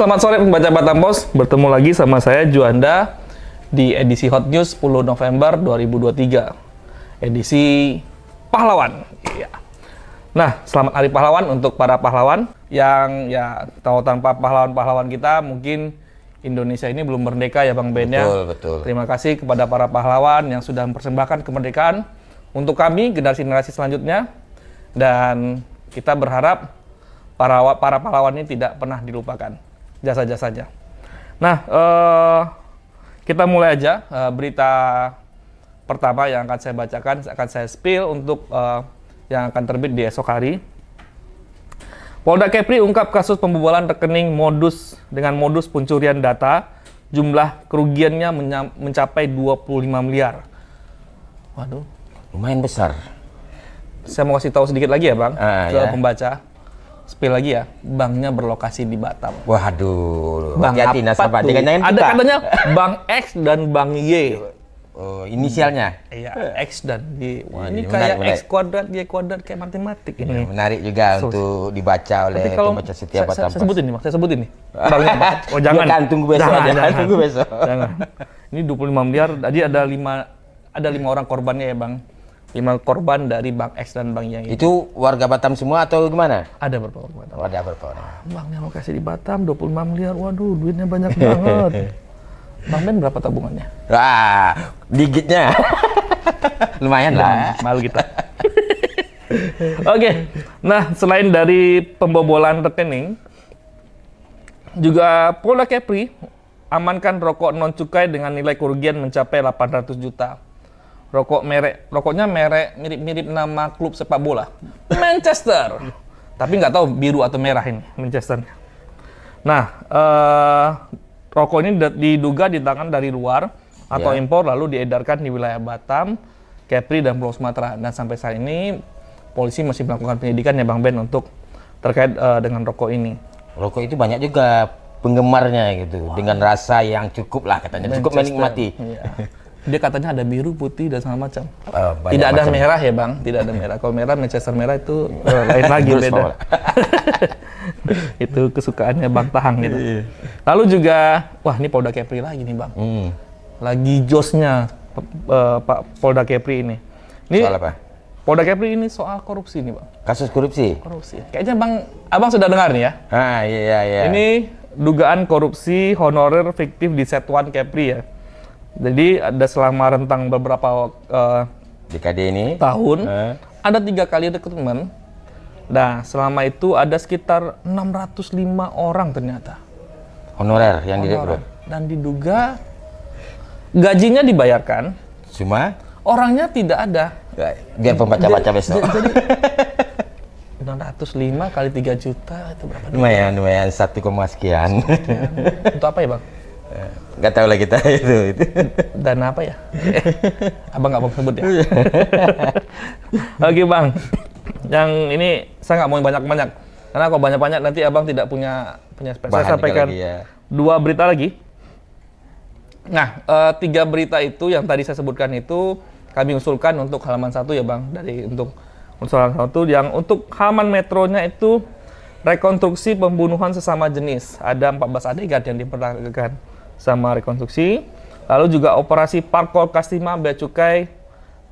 selamat sore pembaca Batam Pos. Bertemu lagi sama saya Juanda di edisi Hot News 10 November 2023. Edisi pahlawan. Iya. Nah, selamat Hari Pahlawan untuk para pahlawan yang ya tahu tanpa pahlawan-pahlawan kita mungkin Indonesia ini belum merdeka ya Bang Ben ya. Betul. Terima kasih kepada para pahlawan yang sudah mempersembahkan kemerdekaan untuk kami generasi-generasi selanjutnya, dan kita berharap para pahlawan ini tidak pernah dilupakan jasa-jasanya. Nah, kita mulai aja berita pertama yang akan saya bacakan, akan saya spill untuk yang akan terbit di esok hari. Polda Kepri ungkap kasus pembobolan rekening dengan modus pencurian data, jumlah kerugiannya mencapai 25 miliar. Waduh, Lumayan besar. saya mau kasih tahu sedikit lagi ya Bang, ke ya. pembaca. Spill lagi ya, banknya berlokasi di Batam. Waduh, Bang hati-hati apa nasabah. tuh? Jangan Ada kita. katanya Bank X dan Bank Y. Oh, inisialnya. Iya, X dan Y. Wah, ini Menarik, kayak menarik. X kuadrat, Y kuadrat, kayak matematik ini. Menarik juga untuk dibaca oleh Tapi kalau pembaca setiap saya Batam Pos. sebutin nih, Mas. Saya sebutin nih. Banknya apa? Oh, jangan. Bukan, tunggu besok aja. Tunggu besok. Jangan. Ini 25 miliar. Tadi ada 5 orang korbannya ya, Bang. 5 korban dari Bank X dan Bank Y. Itu warga Batam semua atau gimana? Ada beberapa korban. Oh, ada berapa orang? Banknya lokasi di Batam 25 miliar. Waduh, duitnya banyak banget. Bang Ben berapa tabungannya? Wah, digitnya. Lumayan lah. Malu kita. Oke. Nah, selain dari pembobolan rekening, juga Polda Kepri amankan rokok non cukai dengan nilai kerugian mencapai 800 juta. Rokoknya merek mirip-mirip nama klub sepak bola, Manchester. Tapi nggak tahu biru atau merah ini Manchester. Nah, rokok ini diduga ditangkap dari luar atau impor lalu diedarkan di wilayah Batam, Kepri, dan Pulau Sumatera. Dan sampai saat ini polisi masih melakukan penyidikan ya Bang Ben untuk terkait dengan rokok ini. Rokok itu banyak juga penggemarnya gitu, dengan rasa yang cukup lah katanya, cukup Manchester. menikmati. Iya. Dia katanya ada biru, putih, dan segala macam. Banyak Tidak ada macam. merah ya Bang, tidak ada merah. Kalau merah Manchester merah itu lain lagi, Terus beda. bawah. Itu kesukaannya Bang Tahang gitu. Lalu juga, wah ini Polda Kepri lagi nih Bang. Lagi josnya Pak Polda Kepri ini. Soal apa? Polda Kepri ini soal korupsi nih Bang. Kasus korupsi? Korupsi. Kayaknya Abang sudah dengar nih ya. Ah, iya. Ini dugaan korupsi honorer fiktif di Satuan Kepri ya. Jadi ada selama rentang beberapa DKD ini? tahun, ada 3 kali rekrutmen. Nah, selama itu ada sekitar 605 orang ternyata. Honorer yang direkrut? Dan diduga gajinya dibayarkan, Cuma? orangnya tidak ada. Biar pembaca-baca besok. Jadi 605 kali 3 juta itu berapa? Lumayan 1, sekian. Untuk apa ya Bang? Nggak tahu lah kita itu. Dana apa ya? Abang nggak mau sebut ya? Oke Bang, yang ini saya nggak mau banyak-banyak. Karena kalau banyak-banyak nanti Abang tidak punya space. Saya sampaikan lagi, ya. 2 berita lagi. Nah, 3 berita itu yang tadi saya sebutkan itu kami usulkan untuk halaman 1 ya Bang. Untuk halaman 1 yang untuk halaman metronya itu rekonstruksi pembunuhan sesama jenis. Ada 14 adegan yang diperagakan sama rekonstruksi. Lalu juga operasi Parkol Kastima Bea Cukai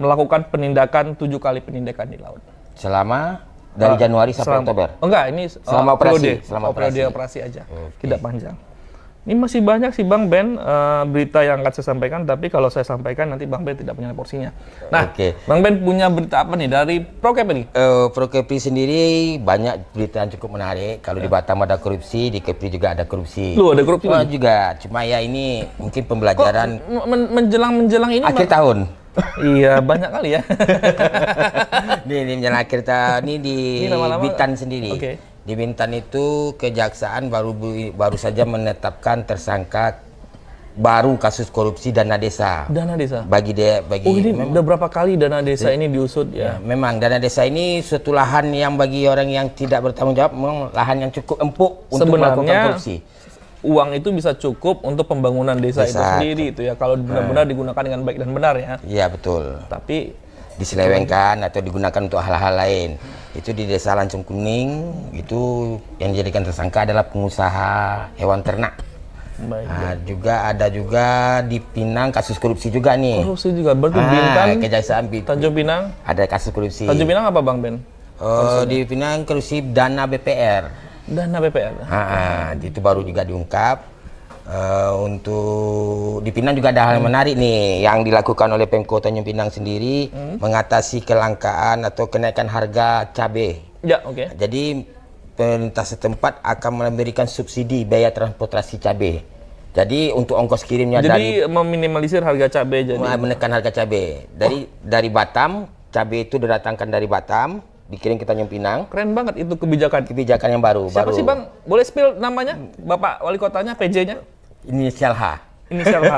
melakukan penindakan 7 kali penindakan di laut. Selama dari Januari sampai Oktober? Enggak, ini selama operasi. periode operasi aja. Tidak panjang. Ini masih banyak sih Bang Ben berita yang akan saya sampaikan, tapi kalau saya sampaikan nanti Bang Ben tidak punya porsinya. Nah, Bang Ben punya berita apa nih dari Prokepri? Prokepri sendiri banyak berita yang cukup menarik. Kalau di Batam ada korupsi, di Kepri juga ada korupsi. Loh, ada korupsi juga. Cuma ya ini mungkin pembelajaran menjelang ini akhir tahun. Iya, banyak kali ya. Ini menjelang akhir tahun ini di Bintan sendiri. Oke. Di Bintan itu kejaksaan baru saja menetapkan tersangka baru kasus korupsi dana desa. Dana desa. Oh, ini udah berapa kali dana desa ini diusut ya? Memang dana desa ini suatu lahan yang bagi orang yang tidak bertanggung jawab, memang lahan yang cukup empuk untuk melakukan korupsi. Uang itu bisa cukup untuk pembangunan desa itu sendiri itu ya, kalau benar-benar digunakan dengan baik dan benar ya. Iya betul. Tapi diselewengkan atau digunakan untuk hal-hal lain. Itu di Desa Lancung Kuning, itu yang dijadikan tersangka adalah pengusaha hewan ternak. Baik. Nah, ada juga di Pinang kasus korupsi juga nih. Korupsi juga, berarti Bintan, Kejaksaan Tanjung Pinang. ada kasus korupsi. Tanjung Pinang apa Bang Ben? Di Pinang korupsi dana BPR. Dana BPR. Itu baru juga diungkap. Untuk di Pinang juga ada hal yang menarik nih yang dilakukan oleh Pemko Tanjung Pinang sendiri mengatasi kelangkaan atau kenaikan harga cabai. Ya, oke. Jadi pemerintah setempat akan memberikan subsidi biaya transportasi cabai. Jadi untuk ongkos kirimnya Jadi meminimalisir harga cabai, jadi menekan harga cabai. Dari Batam, cabai itu didatangkan dari Batam, dikirim ke Tanjung Pinang. keren banget itu kebijakan. Kebijakan yang baru. Siapa sih Bang? Boleh spill namanya? Bapak Wali Kotanya, PJ-nya? Inisial H. Inisial H.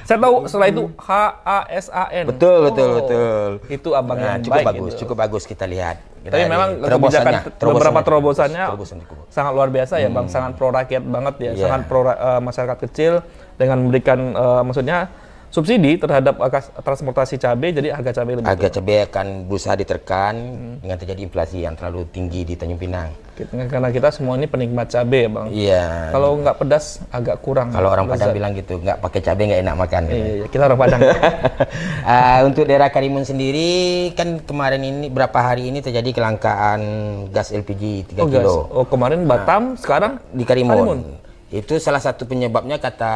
Saya tahu setelah itu HASAN. Betul. Itu abang yang cukup baik. bagus, gitu. cukup bagus kita lihat. Tapi memang kebijakan beberapa terobosannya sangat luar biasa ya Bang, sangat pro rakyat banget ya, sangat pro masyarakat kecil dengan memberikan maksudnya subsidi terhadap transportasi cabai, jadi harga cabai lebih harga cabai akan berusaha diterkan dengan terjadi inflasi yang terlalu tinggi di Tanjung Pinang. Karena kita semua ini penikmat cabai ya Bang. Iya. Kalau nggak pedas agak kurang. Kalau orang Padang bilang gitu, nggak pakai cabai nggak enak makan. Iya, kita orang Padang. Untuk daerah Karimun sendiri kan kemarin ini berapa hari ini terjadi kelangkaan gas LPG 3 kilo. Oh kemarin Batam, sekarang di Karimun. Itu salah satu penyebabnya kata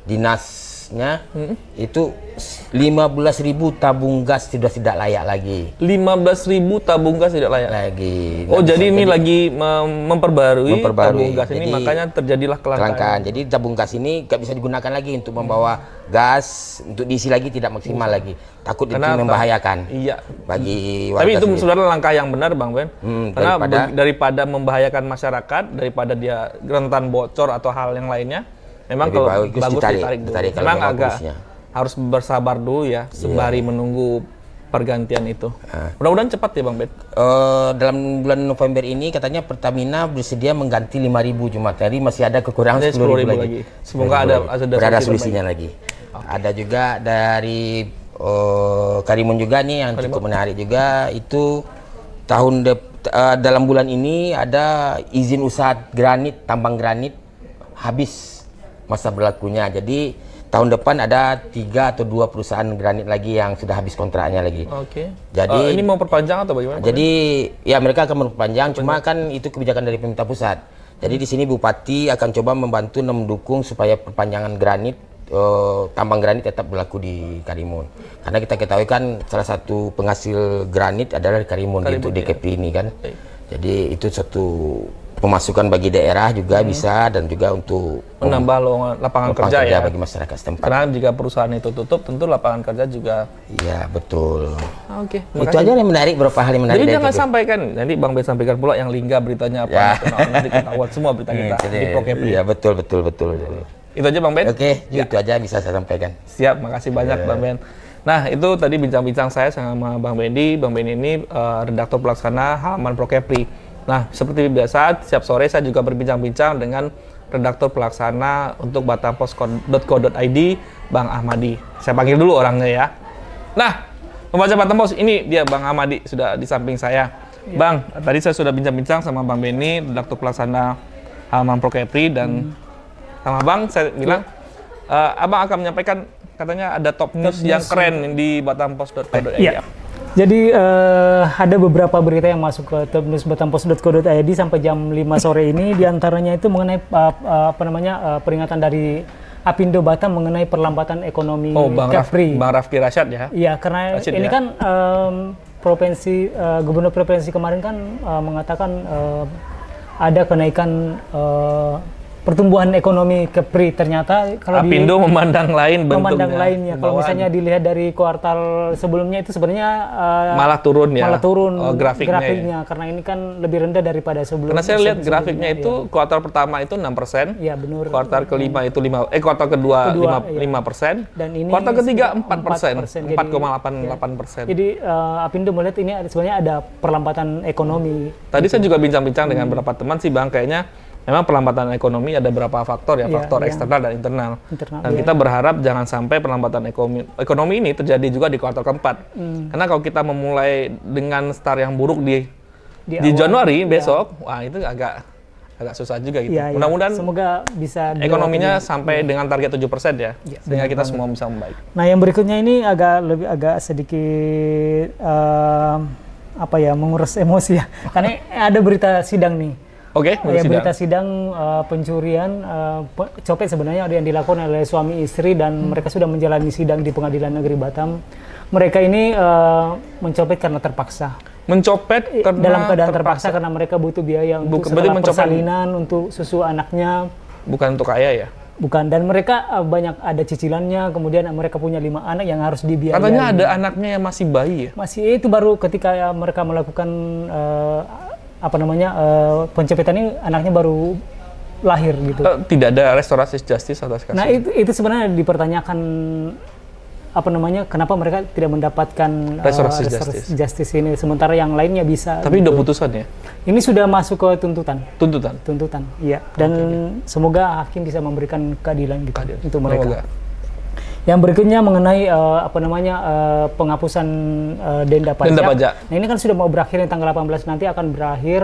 dinasnya itu 15.000 tabung gas sudah tidak layak lagi. 15.000 tabung gas tidak layak lagi. Oh jadi ini lagi memperbarui tabung gas ini, jadi, makanya terjadilah kelangkaan. Jadi tabung gas ini nggak bisa digunakan lagi untuk membawa gas untuk diisi lagi, tidak maksimal lagi. Takut itu membahayakan. Iya. Bagi warga. Tapi itu sendiri. sebenarnya langkah yang benar Bang Ben. Karena daripada membahayakan masyarakat, daripada dia rentan bocor atau hal yang lainnya, memang kalau bagus ditarik dulu. Memang agak harus bersabar dulu ya, sembari menunggu pergantian itu. Mudah-mudahan cepat ya Bang Ben. Dalam bulan November ini katanya Pertamina bersedia mengganti 5.000 cuma tadi masih ada kekurangan 10.000 lagi. Semoga ada solusinya lagi. Ada juga dari Karimun juga nih yang cukup menarik juga, itu dalam bulan ini ada izin usaha granit, tambang granit habis masa berlakunya. Jadi tahun depan ada 3 atau 2 perusahaan granit lagi yang sudah habis kontraknya lagi. Oke. Jadi ini mau perpanjang atau bagaimana? Jadi ya mereka akan memperpanjang, cuma kan itu kebijakan dari pemerintah pusat. Jadi di sini Bupati akan coba membantu dan mendukung supaya perpanjangan granit, tambang granit tetap berlaku di Karimun. Karena kita ketahui kan salah satu penghasil granit adalah di Karimun untuk DKP ini kan. Jadi itu suatu pemasukan bagi daerah juga bisa, dan juga untuk menambah lapangan kerja ya bagi masyarakat setempat. Karena jika perusahaan itu tutup, tentu lapangan kerja juga. Iya betul. Oke. Itu aja yang menarik, beberapa hal yang menarik. Jadi jangan sampaikan, nanti Bang Ben sampaikan pula yang Lingga beritanya apa. Ya. Nanti ketahuan semua berita kita di Prokepri. Iya betul. Itu aja Bang Ben. Oke, itu aja bisa saya sampaikan. Siap, makasih banyak Bang Ben. Nah itu tadi bincang-bincang saya sama Bang Bendi. Bang Ben ini redaktor pelaksana halaman Prokepri. Nah, seperti biasa, setiap sore saya juga berbincang-bincang dengan redaktur pelaksana untuk batampos.co.id, Bang Ahmadi. Saya panggil dulu orangnya ya. Nah, pembaca Batampos, ini dia Bang Ahmadi, sudah di samping saya. Ya. Bang, tadi saya sudah bincang-bincang sama Bang Beni, redaktur pelaksana halaman Prokepri, dan sama Bang, saya bilang, Abang akan menyampaikan, katanya ada top news yang keren di batampos.co.id. Ya. Jadi ada beberapa berita yang masuk ke top news batampos.co.id sampai jam 5 sore ini, diantaranya itu mengenai peringatan dari Apindo Batam mengenai perlambatan ekonomi Kepri. Bang Raffi Rasyad ya? Iya, karena Rasyid, ini ya? Kan Gubernur Provinsi kemarin kan mengatakan ada kenaikan pertumbuhan ekonomi Kepri. Ternyata kalau Apindo memandang lain bentuknya. Memandang lainnya. Kalau misalnya dilihat dari kuartal sebelumnya itu sebenarnya malah turun ya. Malah turun grafiknya ya. Karena ini kan lebih rendah daripada sebelumnya. Karena saya lihat grafiknya itu kuartal pertama itu 6%. Iya, benar. Kuartal kelima itu kuartal kedua 5%. Dan ini kuartal ketiga 4%. 4,88%. Jadi Apindo melihat ini sebenarnya ada perlambatan ekonomi. Tadi saya juga bincang-bincang dengan beberapa teman sih Bang, kayaknya memang perlambatan ekonomi ada beberapa faktor ya, Iya, faktor iya. eksternal dan internal. Dan Iya. kita berharap jangan sampai perlambatan ekonomi ini terjadi juga di kuartal keempat. Karena kalau kita memulai dengan start yang buruk di awal, Januari iya. besok, wah itu agak susah juga gitu. Iya, iya. Mudah-mudahan semoga bisa ekonominya sampai dengan target 7% ya, Iya, sehingga kita semua bisa membaik. Nah, yang berikutnya ini agak sedikit apa ya, menguras emosi ya. Karena ada berita sidang nih. Oke, Ya, berita sidang pencurian copet sebenarnya ada yang dilakukan oleh suami istri dan mereka sudah menjalani sidang di Pengadilan Negeri Batam. Mereka ini mencopet karena terpaksa. Mencopet karena Dalam keadaan terpaksa karena mereka butuh biaya untuk berarti setelah mencopet persalinan, untuk susu anaknya. bukan untuk kaya ya. Bukan, dan mereka banyak ada cicilannya, kemudian mereka punya 5 anak yang harus dibiayai. Katanya ada anaknya yang masih bayi ya. Masih itu baru ketika mereka melakukan pencopetan ini, anaknya baru lahir gitu. Tidak ada restorasi justice atas kasus. Nah, itu sebenarnya dipertanyakan kenapa mereka tidak mendapatkan Restoratif restoratif justice ini, sementara yang lainnya bisa. Tapi udah putusan ya? Ini sudah masuk ke tuntutan. Tuntutan? Iya. Dan semoga hakim bisa memberikan keadilan gitu untuk mereka. Semoga. Yang berikutnya mengenai penghapusan denda pajak. Denda pajak. Nah, ini kan sudah mau berakhir nih, tanggal 18 nanti akan berakhir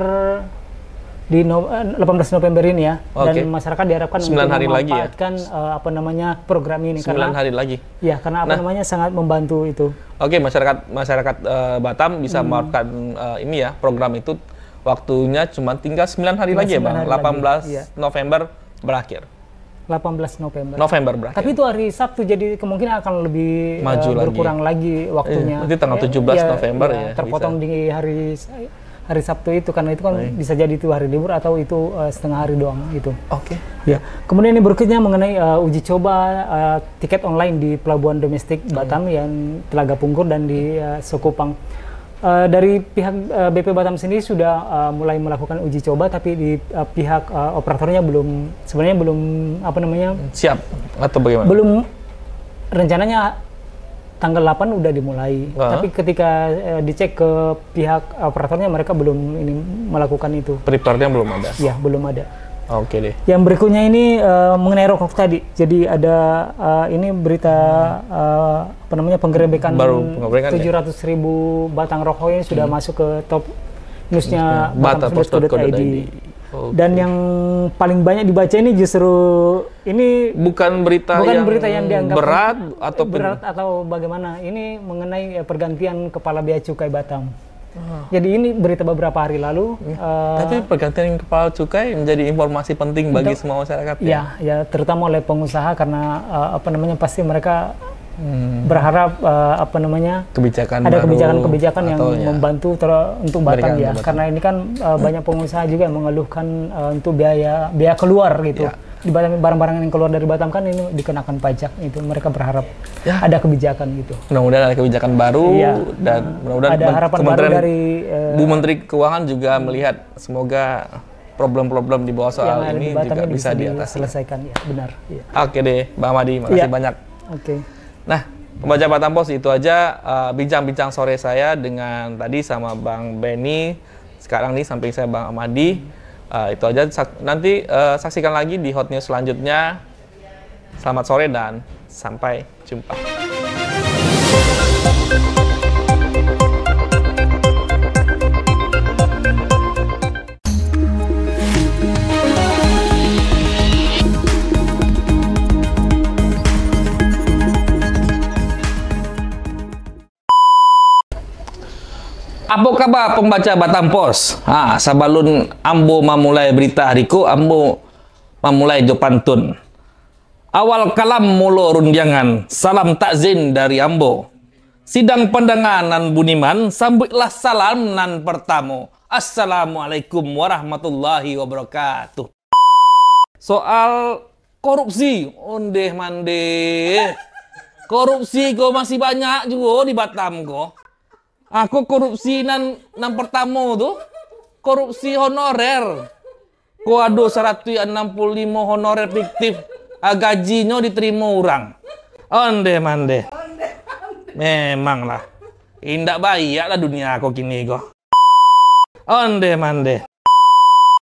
di 18 November ini ya. Oke. Dan masyarakat diharapkan 9 untuk hari lagi ya? memanfaatkan program ini 9 hari lagi. Ya, karena sangat membantu itu. Oke, masyarakat Batam bisa melakukan ini ya, program itu waktunya cuma tinggal 9 hari lagi ya, Bang. 18 iya. November berakhir. 18 November. November berakhir. Tapi itu hari Sabtu, jadi kemungkinan akan lebih Maju lagi. berkurang lagi waktunya. Nanti tanggal 17 November ya, terpotong di hari Sabtu itu, karena itu kan bisa jadi itu hari libur atau itu setengah hari doang itu. Oke. Ya. Kemudian ini berikutnya mengenai uji coba tiket online di pelabuhan domestik Batam yang Telaga Pungkur dan di Sokopang. Dari pihak BP Batam sendiri sudah mulai melakukan uji coba, tapi di pihak operatornya sebenarnya belum Siap atau bagaimana? belum, rencananya tanggal 8 udah dimulai. Tapi ketika dicek ke pihak operatornya, mereka belum melakukan itu. Prepare-nya belum ada. Ya, belum ada. Oke deh. Yang berikutnya ini mengenai rokok tadi. Jadi ada ini berita penggerebekan Baru penggerebekan 700.000 batang rokok ini sudah masuk ke top newsnya batampost.co.id. Dan yang paling banyak dibaca ini justru ini bukan berita yang dianggap berat atau bagaimana. Ini mengenai pergantian kepala bea cukai Batam. Jadi ini berita beberapa hari lalu. Tapi pergantian kepala cukai menjadi informasi penting bagi semua masyarakat ya. Ya, terutama oleh pengusaha, karena pasti mereka berharap kebijakan ada baru kebijakan yang membantu untuk Batam ya. Batam. Karena ini kan banyak pengusaha juga yang mengeluhkan untuk biaya keluar gitu. Ya. Di Batam, barang-barang yang keluar dari Batam kan ini dikenakan pajak itu. Mereka berharap ada kebijakan gitu. Mudah-mudahan ada kebijakan baru dan mudah-mudahan ada harapan baru dari Bu Menteri Keuangan juga melihat semoga problem-problem di bawah soal ini juga bisa diselesaikan ya, benar. Ya. Oke deh, Bang Madi, makasih banyak. Oke. Nah, pembaca Batam Post itu aja bincang-bincang sore saya dengan tadi sama Bang Benny, sekarang nih samping saya Bang Amadi. Itu aja, nanti saksikan lagi di Hot News selanjutnya. Selamat sore dan sampai jumpa. Apa kabar pembaca Batam Post? Sabalun ambo memulai berita hariku, ambo memulai jopantun. Awal kalam mulo runjangan, salam takzin dari ambo. Sidang pandangan nan buniman, sambutlah salam nan pertamo. Assalamualaikum warahmatullahi wabarakatuh. Soal korupsi, ondeh mande. Korupsi kok masih banyak juga di Batam kok. Aku korupsi nan pertama tuh, korupsi honorer. Ko ada 165 honorer fiktif, gajinya diterima orang. Onde mande. Memang lah, indak baik lah dunia kok kini kok. Onde mande.